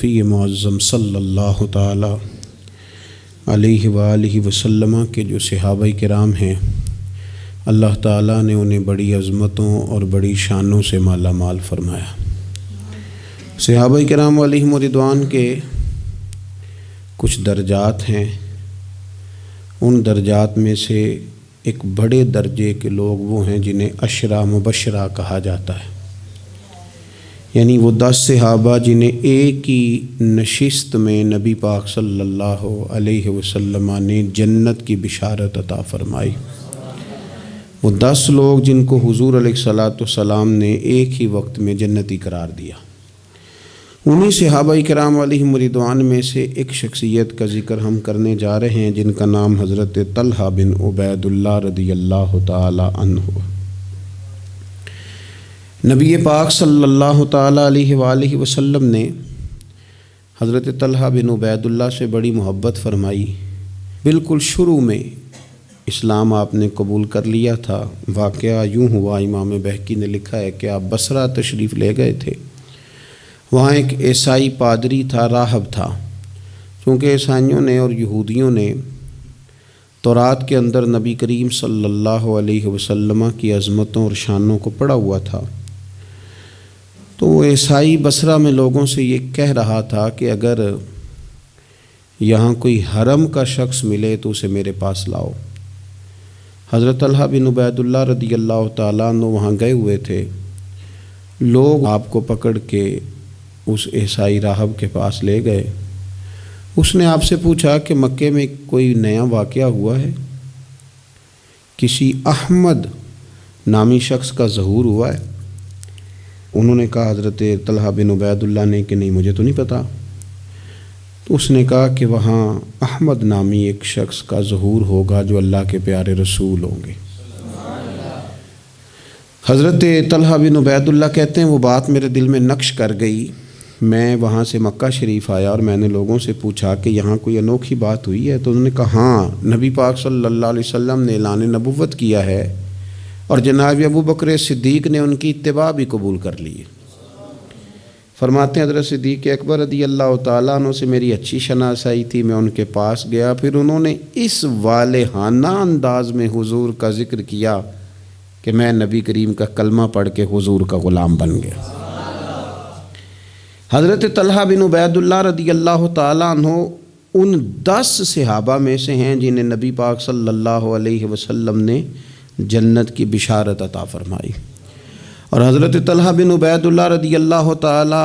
فی معظم صلی اللہ تعالی علیہ وآلہ وسلم کے جو صحابہ کرام ہیں، اللہ تعالیٰ نے انہیں بڑی عظمتوں اور بڑی شانوں سے مالا مال فرمایا۔ صحابہ کرام علیہم رضوان کے کچھ درجات ہیں، ان درجات میں سے ایک بڑے درجے کے لوگ وہ ہیں جنہیں عشرہ مبشرہ کہا جاتا ہے، یعنی وہ 10 صحابہ جنہیں ایک ہی نشست میں نبی پاک صلی اللہ علیہ وسلم نے جنت کی بشارت عطا فرمائی۔ وہ 10 لوگ جن کو حضور علیہ الصلاۃ والسلام نے ایک ہی وقت میں جنتی قرار دیا۔ انہی صحابہ کرام علیہم رضوان میں سے ایک شخصیت کا ذکر ہم کرنے جا رہے ہیں جن کا نام حضرت طلحہ بن عبید اللہ رضی اللہ تعالی عنہ۔ نبی پاک صلی اللہ تعالی علیہ وآلہ وسلم نے حضرت طلحہ بن عبید اللہ سے بڑی محبت فرمائی۔ بالکل شروع میں اسلام آپ نے قبول کر لیا تھا۔ واقعہ یوں ہوا، امام بہقی نے لکھا ہے کہ آپ بصرہ تشریف لے گئے تھے۔ وہاں ایک عیسائی پادری تھا، راہب تھا۔ چونکہ عیسائیوں نے اور یہودیوں نے تورات کے اندر نبی کریم صلی اللہ علیہ وسلم کی عظمتوں اور شانوں کو پڑھا ہوا تھا، تو وہ عیسائی بصرہ میں لوگوں سے یہ کہہ رہا تھا کہ اگر یہاں کوئی حرم کا شخص ملے تو اسے میرے پاس لاؤ۔ حضرت طلحہ بن عبید اللہ رضی اللہ تعالیٰ عنہ وہاں گئے ہوئے تھے۔ لوگ آپ کو پکڑ کے اس عیسائی راہب کے پاس لے گئے۔ اس نے آپ سے پوچھا کہ مکے میں کوئی نیا واقعہ ہوا ہے، کسی احمد نامی شخص کا ظہور ہوا ہے؟ انہوں نے کہا، حضرت طلحہ بن عبید اللہ نے، کہ نہیں مجھے تو نہیں پتا۔ تو اس نے کہا کہ وہاں احمد نامی ایک شخص کا ظہور ہوگا جو اللہ کے پیارے رسول ہوں گے۔ حضرت طلحہ بن عبید اللہ کہتے ہیں وہ بات میرے دل میں نقش کر گئی۔ میں وہاں سے مکہ شریف آیا اور میں نے لوگوں سے پوچھا کہ یہاں کوئی انوکھی بات ہوئی ہے؟ تو انہوں نے کہا ہاں، نبی پاک صلی اللہ علیہ وسلم نے اعلان نبوت کیا ہے اور جناب ابو بکر صدیق نے ان کی اتباع بھی قبول کر لی۔ فرماتے ہیں حضرت صدیق اکبر رضی اللہ تعالیٰ عنہ سے میری اچھی شناسائی تھی، میں ان کے پاس گیا، پھر انہوں نے اس والہانہ انداز میں حضور کا ذکر کیا کہ میں نبی کریم کا کلمہ پڑھ کے حضور کا غلام بن گیا۔ حضرت طلحہ بن عبید اللہ رضی اللہ تعالیٰ عنہ ان 10 صحابہ میں سے ہیں جنہیں نبی پاک صلی اللہ علیہ وسلم نے جنت کی بشارت عطا فرمائی۔ اور حضرت طلحہ بن عبید اللہ رضی اللہ تعالی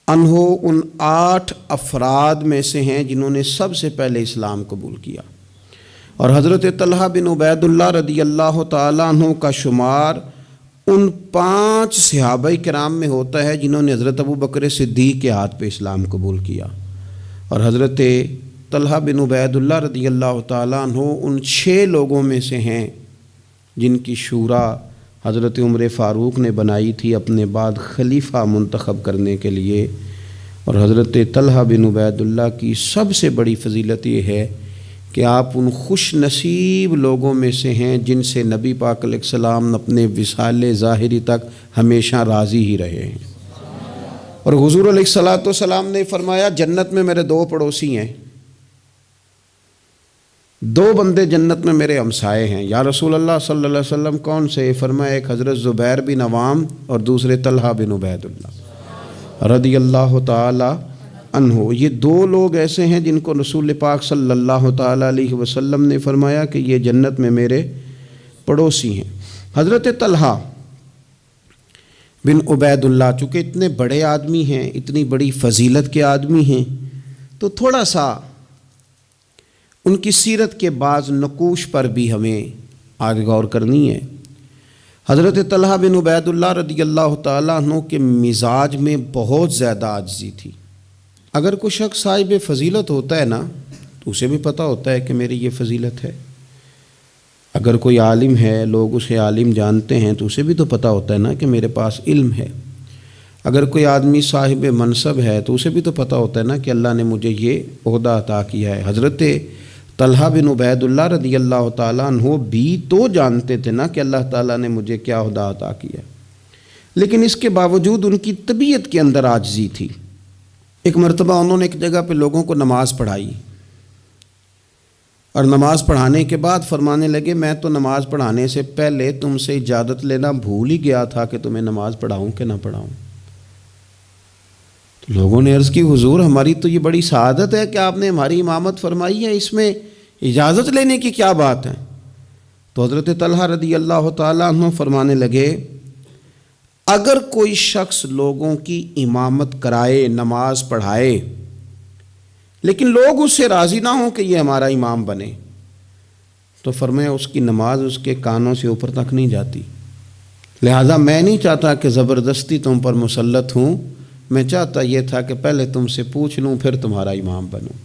عنہ ان 8 افراد میں سے ہیں جنہوں نے سب سے پہلے اسلام قبول کیا۔ اور حضرت طلحہ بن عبید اللہ رضی اللہ تعالی عنہ کا شمار ان 5 صحابہ کرام میں ہوتا ہے جنہوں نے حضرت ابو بکر صدیق کے ہاتھ پہ اسلام قبول کیا۔ اور حضرت طلحہ بن عبید اللہ رضی اللہ تعالیٰ عنہ ان 6 لوگوں میں سے ہیں جن کی شورا حضرت عمر فاروق نے بنائی تھی اپنے بعد خلیفہ منتخب کرنے کے لیے۔ اور حضرت طلحہ بن عبید اللہ کی سب سے بڑی فضیلت یہ ہے کہ آپ ان خوش نصیب لوگوں میں سے ہیں جن سے نبی پاک علیہ السلام اپنے وصال ظاہری تک ہمیشہ راضی ہی رہے ہیں۔ اور حضور علیہ الصلاۃ والسلام نے فرمایا جنت میں میرے 2 پڑوسی ہیں، 2 بندے جنت میں میرے ہمسائے ہیں۔ یا رسول اللہ صلی اللہ علیہ وسلم کون سے؟ فرمایا ایک حضرت زبیر بن عوام اور دوسرے طلحہ بن عبید اللہ رضی اللہ تعالی عنہ۔ یہ 2 لوگ ایسے ہیں جن کو رسول پاک صلی اللہ تعالی علیہ وسلم نے فرمایا کہ یہ جنت میں میرے پڑوسی ہیں۔ حضرت طلحہ بن عبید اللہ چونکہ اتنے بڑے آدمی ہیں، اتنی بڑی فضیلت کے آدمی ہیں، تو تھوڑا سا ان کی سیرت کے بعض نقوش پر بھی ہمیں آگے غور کرنی ہے۔ حضرت طلحہ بن عبید اللہ رضی اللہ تعالیٰ عنہ کے مزاج میں بہت زیادہ عاجزی تھی۔ اگر کوئی شخص صاحب فضیلت ہوتا ہے نا تو اسے بھی پتہ ہوتا ہے کہ میری یہ فضیلت ہے۔ اگر کوئی عالم ہے، لوگ اسے عالم جانتے ہیں تو اسے بھی تو پتہ ہوتا ہے نا کہ میرے پاس علم ہے۔ اگر کوئی آدمی صاحب منصب ہے تو اسے بھی تو پتہ ہوتا ہے نا کہ اللہ نے مجھے یہ عہدہ عطا کیا ہے۔ حضرت طلحہ بن عبید اللہ رضی اللہ تعالیٰ عنہ بھی تو جانتے تھے نا کہ اللہ تعالیٰ نے مجھے کیا عہدہ عطا کیا، لیکن اس کے باوجود ان کی طبیعت کے اندر عاجزی تھی۔ ایک مرتبہ انہوں نے ایک جگہ پہ لوگوں کو نماز پڑھائی، اور نماز پڑھانے کے بعد فرمانے لگے میں تو نماز پڑھانے سے پہلے تم سے اجازت لینا بھول ہی گیا تھا کہ تمہیں نماز پڑھاؤں کہ نہ پڑھاؤں۔ تو لوگوں نے عرض کی حضور ہماری تو یہ بڑی سعادت ہے کہ آپ نے ہماری امامت فرمائی ہے، اس میں اجازت لینے کی کیا بات ہے؟ تو حضرت طلحہ رضی اللہ تعالیٰ عنہ فرمانے لگے اگر کوئی شخص لوگوں کی امامت کرائے، نماز پڑھائے، لیکن لوگ اس سے راضی نہ ہوں کہ یہ ہمارا امام بنے، تو فرمایا اس کی نماز اس کے کانوں سے اوپر تک نہیں جاتی۔ لہذا میں نہیں چاہتا کہ زبردستی تم پر مسلط ہوں، میں چاہتا یہ تھا کہ پہلے تم سے پوچھ لوں پھر تمہارا امام بنوں۔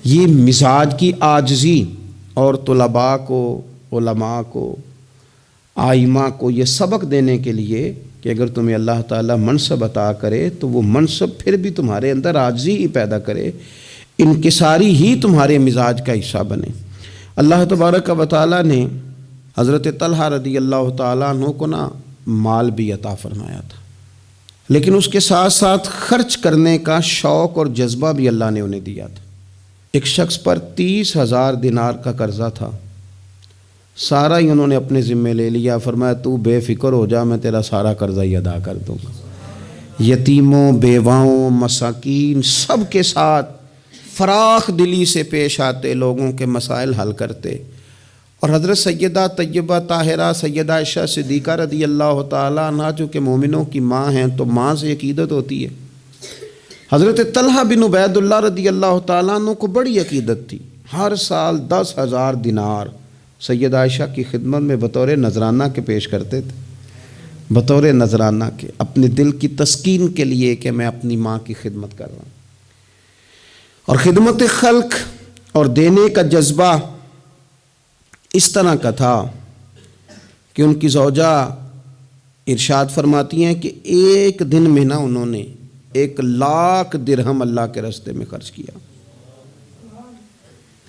یہ مزاج کی عاجزی، اور طلباء کو، علماء کو، آئمہ کو یہ سبق دینے کے لیے کہ اگر تمہیں اللہ تعالیٰ منصب عطا کرے تو وہ منصب پھر بھی تمہارے اندر عاجزی ہی پیدا کرے، انکساری ہی تمہارے مزاج کا حصہ بنے۔ اللہ تبارک و تعالیٰ نے حضرت طلحہ رضی اللہ تعالیٰ عنہ کو مال بھی عطا فرمایا تھا، لیکن اس کے ساتھ ساتھ خرچ کرنے کا شوق اور جذبہ بھی اللہ نے انہیں دیا تھا۔ ایک شخص پر 30,000 دینار کا قرضہ تھا، سارا ہی انہوں نے اپنے ذمے لے لیا، فرمایا تو بے فکر ہو جا، میں تیرا سارا قرضہ ہی ادا کر دوں گا۔ یتیموں، بیواؤں، مساکین سب کے ساتھ فراخ دلی سے پیش آتے، لوگوں کے مسائل حل کرتے۔ اور حضرت سیدہ طیبہ طاہرہ سیدہ عائشہ صدیقہ رضی اللہ تعالیٰ عنہ جو کہ مومنوں کی ماں ہیں، تو ماں سے عقیدت ہوتی ہے۔ حضرت طلحہ بن عبید اللہ رضی اللہ تعالیٰ عنہ کو بڑی عقیدت تھی، ہر سال 10,000 دینار سیدہ عائشہ کی خدمت میں بطور نذرانہ کے پیش کرتے تھے، بطور نذرانہ کے، اپنے دل کی تسکین کے لیے کہ میں اپنی ماں کی خدمت کر رہا ہوں۔ اور خدمت خلق اور دینے کا جذبہ اس طرح کا تھا کہ ان کی زوجہ ارشاد فرماتی ہیں کہ ایک دن میں انہوں نے 1,00,000 درہم اللہ کے راستے میں خرچ کیا۔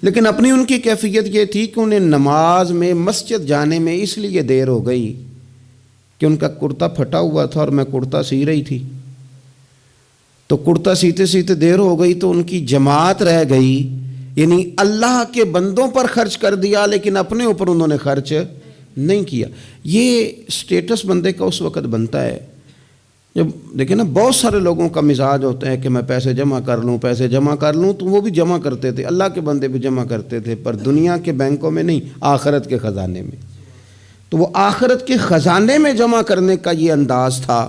لیکن اپنی ان کی کیفیت یہ تھی کہ انہیں نماز میں مسجد جانے میں اس لیے دیر ہو گئی کہ ان کا کرتا پھٹا ہوا تھا اور میں کرتا سی رہی تھی، تو کرتا سیتے سیتے دیر ہو گئی تو ان کی جماعت رہ گئی، یعنی اللہ کے بندوں پر خرچ کر دیا لیکن اپنے اوپر انہوں نے خرچ نہیں کیا۔ یہ سٹیٹس بندے کا اس وقت بنتا ہے جب دیکھیں بہت سارے لوگوں کا مزاج ہوتا ہے کہ میں پیسے جمع کر لوں، پیسے جمع کر لوں، تو وہ بھی جمع کرتے تھے، اللہ کے بندے بھی جمع کرتے تھے، پر دنیا کے بینکوں میں نہیں، آخرت کے خزانے میں۔ تو وہ آخرت کے خزانے میں جمع کرنے کا یہ انداز تھا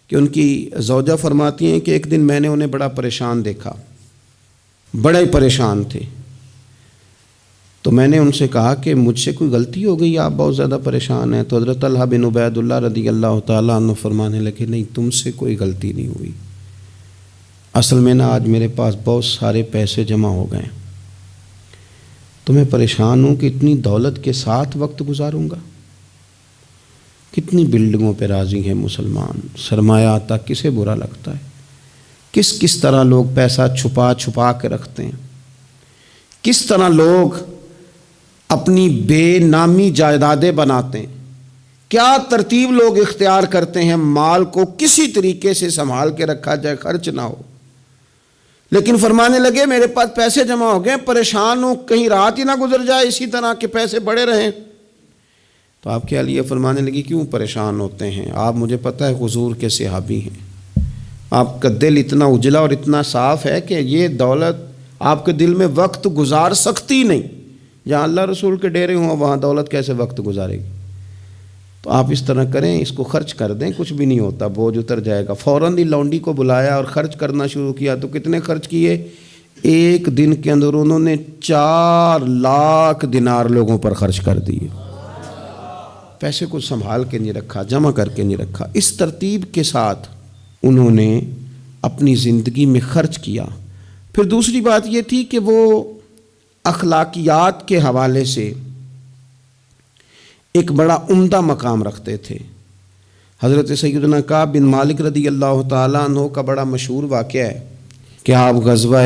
کہ ان کی زوجہ فرماتی ہیں کہ ایک دن میں نے انہیں بڑا پریشان دیکھا، بڑے پریشان تھے، تو میں نے ان سے کہا کہ مجھ سے کوئی غلطی ہو گئی، آپ بہت زیادہ پریشان ہیں؟ تو حضرت طلحہ بن عبید اللہ رضی اللہ تعالیٰ عنہ فرمانے لگے نہیں، تم سے کوئی غلطی نہیں ہوئی، اصل میں آج میرے پاس بہت سارے پیسے جمع ہو گئے، تو میں پریشان ہوں کہ اتنی دولت کے ساتھ وقت گزاروں گا۔ کتنی بلڈنگوں پہ راضی ہیں مسلمان، سرمایہ آتا کسے برا لگتا ہے، کس طرح لوگ پیسہ چھپا چھپا کے رکھتے ہیں، کس طرح لوگ اپنی بے نامی جائیدادیں بناتے ہیں، کیا ترتیب لوگ اختیار کرتے ہیں مال کو کسی طریقے سے سنبھال کے رکھا جائے، خرچ نہ ہو۔ لیکن فرمانے لگے میرے پاس پیسے جمع ہو گئے، پریشان ہوں کہیں رات ہی نہ گزر جائے اسی طرح کے پیسے بڑے رہیں۔ تو آپ کے لیے فرمانے لگی کیوں پریشان ہوتے ہیں، آپ مجھے پتہ ہے حضور کے صحابی ہیں، آپ کا دل اتنا اجلا اور اتنا صاف ہے کہ یہ دولت آپ کے دل میں وقت گزار سکتی نہیں، جہاں اللہ رسول کے ڈیرے ہوں وہاں دولت کیسے وقت گزارے گی۔ تو آپ اس طرح کریں، اس کو خرچ کر دیں، کچھ بھی نہیں ہوتا، بوجھ اتر جائے گا۔ فوراً ہی لونڈی کو بلایا اور خرچ کرنا شروع کیا۔ تو کتنے خرچ کیے؟ ایک دن کے اندر انہوں نے 4,00,000 دینار لوگوں پر خرچ کر دیے۔ پیسے کو سنبھال کے نہیں رکھا، جمع کر کے نہیں رکھا، اس ترتیب کے ساتھ انہوں نے اپنی زندگی میں خرچ کیا۔ پھر دوسری بات یہ تھی کہ وہ اخلاقیات کے حوالے سے ایک بڑا عمدہ مقام رکھتے تھے۔ حضرت سیدنا کعب بن مالک رضی اللہ تعالیٰ عنہ کا بڑا مشہور واقعہ ہے کہ آپ غزوہ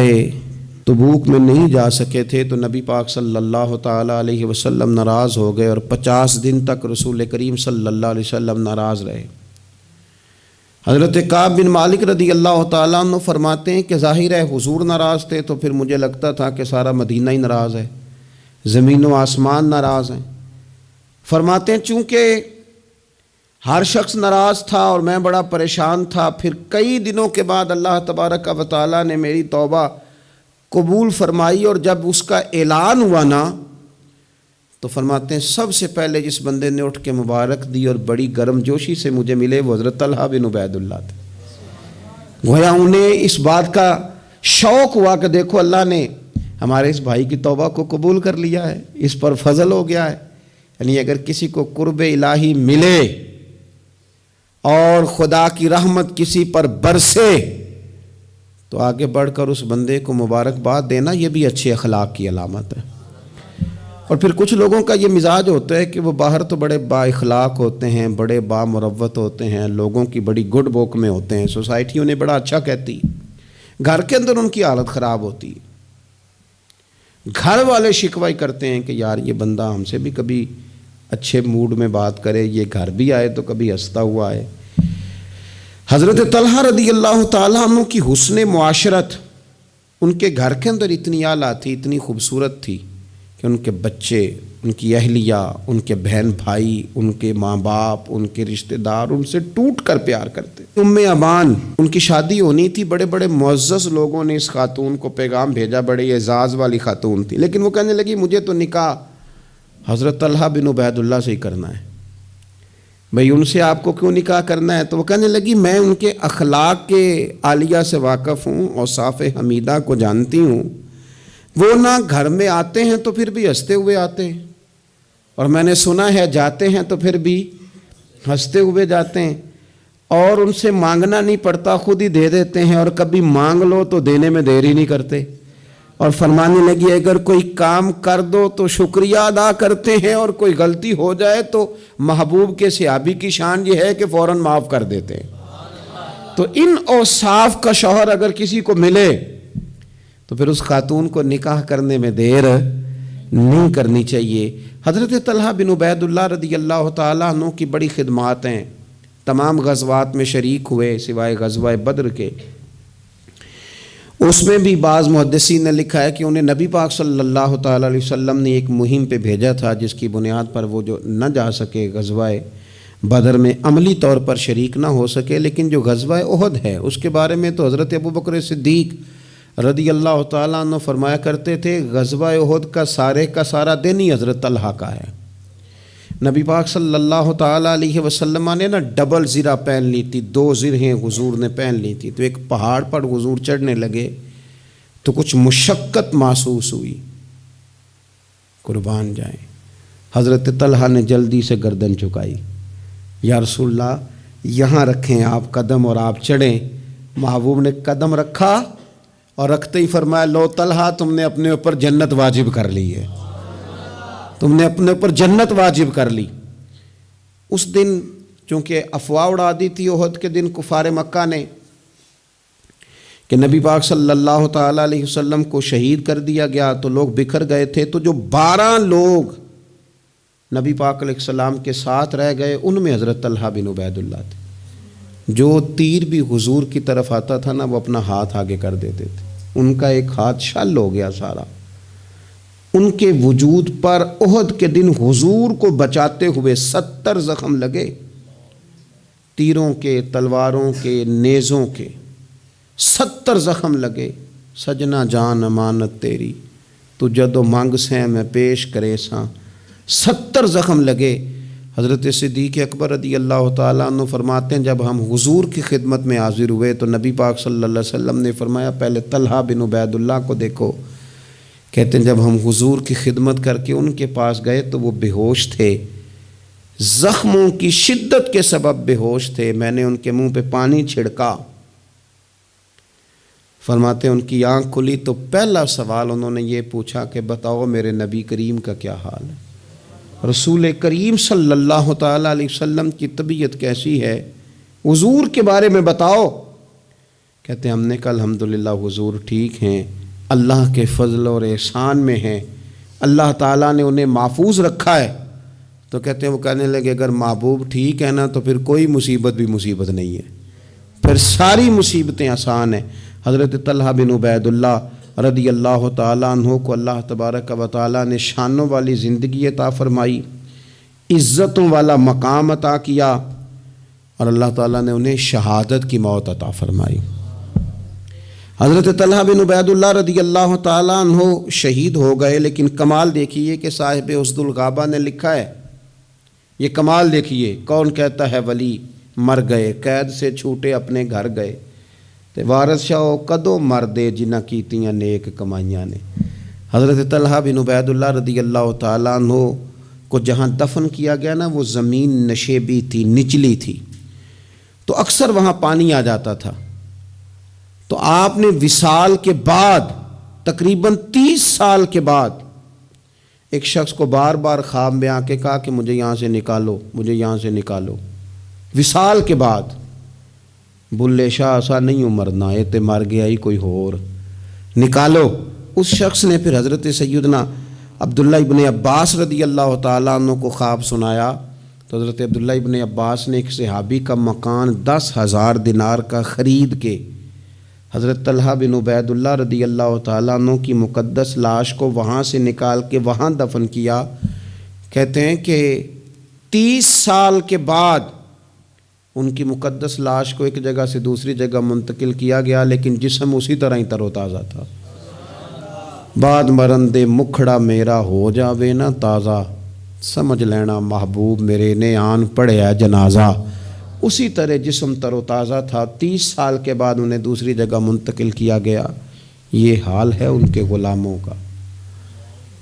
تبوک میں نہیں جا سکے تھے، تو نبی پاک صلی اللہ تعالیٰ علیہ وسلم ناراض ہو گئے اور 50 دن تک رسول کریم صلی اللہ علیہ وسلم ناراض رہے۔ حضرت کعب بن مالک رضی اللہ تعالیٰ عنہ فرماتے ہیں کہ ظاہر ہے حضور ناراض تھے تو پھر مجھے لگتا تھا کہ سارا مدینہ ہی ناراض ہے، زمین و آسمان ناراض ہیں۔ فرماتے ہیں چونکہ ہر شخص ناراض تھا اور میں بڑا پریشان تھا، پھر کئی دنوں کے بعد اللہ تبارک و تعالیٰ نے میری توبہ قبول فرمائی، اور جب اس کا اعلان ہوا نا تو فرماتے ہیں سب سے پہلے جس بندے نے اٹھ کے مبارک دی اور بڑی گرم جوشی سے مجھے ملے وہ حضرت طلحہ بن عبید اللہ تھے۔ گویا انہیں اس بات کا شوق ہوا کہ دیکھو اللہ نے ہمارے اس بھائی کی توبہ کو قبول کر لیا ہے، اس پر فضل ہو گیا ہے۔ یعنی اگر کسی کو قرب الہی ملے اور خدا کی رحمت کسی پر برسے تو آگے بڑھ کر اس بندے کو مبارکباد دینا یہ بھی اچھے اخلاق کی علامت ہے۔ اور پھر کچھ لوگوں کا یہ مزاج ہوتا ہے کہ وہ باہر تو بڑے با اخلاق ہوتے ہیں، بڑے با مروت ہوتے ہیں، لوگوں کی بڑی گڈ بک میں ہوتے ہیں، سوسائٹی انہیں بڑا اچھا کہتی ہے، گھر کے اندر ان کی حالت خراب ہوتی ہے۔ گھر والے شکوہ کرتے ہیں کہ یار یہ بندہ ہم سے بھی کبھی اچھے موڈ میں بات کرے، یہ گھر بھی آئے تو کبھی ہنستا ہوا آئے۔ حضرت طلحہ رضی اللہ تعالیٰ عنہ کی حسن معاشرت ان کے گھر کے اندر اتنی اعلیٰ تھی، اتنی خوبصورت تھی کہ ان کے بچے، ان کی اہلیہ، ان کے بہن بھائی، ان کے ماں باپ، ان کے رشتہ دار ان سے ٹوٹ کر پیار کرتے۔ ام امان ان کی شادی ہونی تھی، بڑے بڑے معزز لوگوں نے اس خاتون کو پیغام بھیجا، بڑے اعزاز والی خاتون تھی، لیکن وہ کہنے لگی مجھے تو نکاح حضرت طلحہ بن عبید اللہ سے ہی کرنا ہے۔ بھئی ان سے آپ کو کیوں نکاح کرنا ہے؟ تو وہ کہنے لگی میں ان کے اخلاق کے عالیہ سے واقف ہوں، اوصاف حمیدہ کو جانتی ہوں، وہ نہ گھر میں آتے ہیں تو پھر بھی ہنستے ہوئے آتے ہیں، اور میں نے سنا ہے جاتے ہیں تو پھر بھی ہنستے ہوئے جاتے ہیں، اور ان سے مانگنا نہیں پڑتا، خود ہی دے دیتے ہیں، اور کبھی مانگ لو تو دینے میں دیر ہی نہیں کرتے۔ اور فرمانے لگی اگر کوئی کام کر دو تو شکریہ ادا کرتے ہیں، اور کوئی غلطی ہو جائے تو محبوب کے صحابی کی شان یہ ہے کہ فوراً معاف کر دیتے ہیں۔ تو ان اوصاف کا شوہر اگر کسی کو ملے تو پھر اس خاتون کو نکاح کرنے میں دیر نہیں کرنی چاہیے۔ حضرت طلحہ بن عبید اللہ رضی اللہ تعالیٰ عنہ کی بڑی خدمات ہیں، تمام غزوات میں شریک ہوئے سوائے غزوہ بدر کے۔ اس میں بھی بعض محدثین نے لکھا ہے کہ انہیں نبی پاک صلی اللہ تعالیٰ علیہ وسلم نے ایک مہم پہ بھیجا تھا جس کی بنیاد پر وہ جو نہ جا سکے غزوہ بدر میں، عملی طور پر شریک نہ ہو سکے، لیکن جو غزوہ احد ہے اس کے بارے میں تو حضرت ابوبکر صدیق رضی اللہ تعالیٰ عنہ فرمایا کرتے تھے غزوہ احد کا سارے کا سارا دن ہی حضرت طلحہ کا ہے۔ نبی پاک صلی اللہ تعالیٰ علیہ وسلم نے نا ڈبل زرہ پہن لی تھی، 2 زرہیں حضور نے پہن لی تھی، تو ایک پہاڑ پر حضور چڑھنے لگے تو کچھ مشقت محسوس ہوئی، قربان جائیں، حضرت طلحہ نے جلدی سے گردن جھکائی، یا رسول اللہ یہاں رکھیں آپ قدم اور آپ چڑھیں۔ محبوب نے قدم رکھا اور رکھتے ہی فرمایا لو طلحہ تم نے اپنے اوپر جنت واجب کر لی ہے، تم نے اپنے اوپر جنت واجب کر لی۔ اس دن چونکہ افواہ اڑا دی تھی احد کے دن کفار مکہ نے کہ نبی پاک صلی اللہ تعالیٰ علیہ وسلم کو شہید کر دیا گیا، تو لوگ بکھر گئے تھے، تو جو 12 لوگ نبی پاک علیہ السلام کے ساتھ رہ گئے ان میں حضرت طلحہ بن عبید اللہ تھے۔ جو تیر بھی حضور کی طرف آتا تھا نا وہ اپنا ہاتھ آگے کر دیتے تھے، ان کا ایک ہاتھ شل ہو گیا سارا۔ ان کے وجود پر احد کے دن حضور کو بچاتے ہوئے 70 زخم لگے، تیروں کے، تلواروں کے، نیزوں کے 70 زخم لگے۔ سجنا جان امانت تیری تو جدو مانگ سے میں پیش کرے ساں، 70 زخم لگے۔ حضرت صدیق اکبر رضی اللہ تعالیٰ عنہ فرماتے ہیں جب ہم حضور کی خدمت میں حاضر ہوئے تو نبی پاک صلی اللہ علیہ وسلم نے فرمایا پہلے طلحہ بن عبید اللہ کو دیکھو۔ کہتے ہیں جب ہم حضور کی خدمت کر کے ان کے پاس گئے تو وہ بے ہوش تھے، زخموں کی شدت کے سبب بے ہوش تھے، میں نے ان کے منہ پہ پانی چھڑکا۔ فرماتے ہیں ان کی آنکھ کھلی تو پہلا سوال انہوں نے یہ پوچھا کہ بتاؤ میرے نبی کریم کا کیا حال ہے، رسول کریم صلی اللہ تعالیٰ علیہ وسلم کی طبیعت کیسی ہے، حضور کے بارے میں بتاؤ۔ کہتے ہیں ہم نے کہا الحمدللہ حضور ٹھیک ہیں، اللہ کے فضل اور احسان میں ہیں، اللہ تعالیٰ نے انہیں محفوظ رکھا ہے۔ تو کہتے ہیں وہ کہنے لگے اگر محبوب ٹھیک ہے نا تو پھر کوئی مصیبت بھی مصیبت نہیں ہے، پھر ساری مصیبتیں آسان ہیں۔ حضرت طلحہ بن عبید اللہ رضی اللہ تعالیٰ عنہ کو اللہ تبارک و تعالیٰ نے شانوں والی زندگی عطا فرمائی، عزتوں والا مقام عطا کیا، اور اللہ تعالیٰ نے انہیں شہادت کی موت عطا فرمائی۔ حضرت طلحہ بن عبید اللہ رضی اللہ تعالیٰ عنہ شہید ہو گئے، لیکن کمال دیکھیے کہ صاحب اسد الغابہ نے لکھا ہے، یہ کمال دیکھیے، کون کہتا ہے ولی مر گئے، قید سے چھوٹے اپنے گھر گئے، تے وارث شاہ کدوں مردے جنہ کیتیاں نیک کمائیاں نے۔ حضرت طلحہ بن عبید اللہ رضی اللہ تعالیٰ عنہ کو جہاں دفن کیا گیا نا، وہ زمین نشیبی تھی، نچلی تھی، تو اکثر وہاں پانی آ جاتا تھا۔ تو آپ نے وصال کے بعد تقریباً 30 سال کے بعد ایک شخص کو بار بار خواب میں آ کے کہا کہ مجھے یہاں سے نکالو، مجھے یہاں سے نکالو۔ وصال کے بعد بلے شاہ ایسا نہیں مرنا، یہ تے مر گیا ہی کوئی اور، نکالو۔ اس شخص نے پھر حضرت سیدنا عبداللہ ابن عباس رضی اللہ تعالیٰ عنہ کو خواب سنایا، تو حضرت عبداللہ ابن عباس نے ایک صحابی کا مکان 10,000 دینار کا خرید کے حضرت طلحہ بن عبید اللہ رضی اللہ تعالیٰ عنہ کی مقدس لاش کو وہاں سے نکال کے وہاں دفن کیا۔ کہتے ہیں کہ 30 سال کے بعد ان کی مقدس لاش کو ایک جگہ سے دوسری جگہ منتقل کیا گیا، لیکن جسم اسی طرح ہی تر و تازہ تھا۔ بعد مرندے مکھڑا میرا ہو جاوے نا تازہ، سمجھ لینا محبوب میرے نے آن پڑھیا جنازہ۔ اسی طرح جسم تر و تازہ تھا، 30 سال کے بعد انہیں دوسری جگہ منتقل کیا گیا۔ یہ حال ہے ان کے غلاموں کا،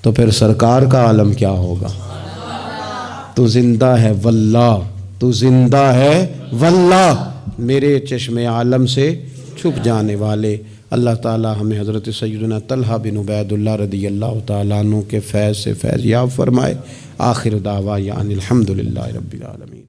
تو پھر سرکار کا عالم کیا ہوگا؟ تو زندہ ہے واللہ، تو زندہ ہے واللہ، میرے چشم عالم سے چھپ جانے والے۔ اللہ تعالی ہمیں حضرت سیدنا طلحہ بن عبید اللہ رضی اللہ تعالیٰ عنہ کے فیض سے فیض یاب فرمائے۔ آخر دعوانا ان الحمدللہ رب العالمین۔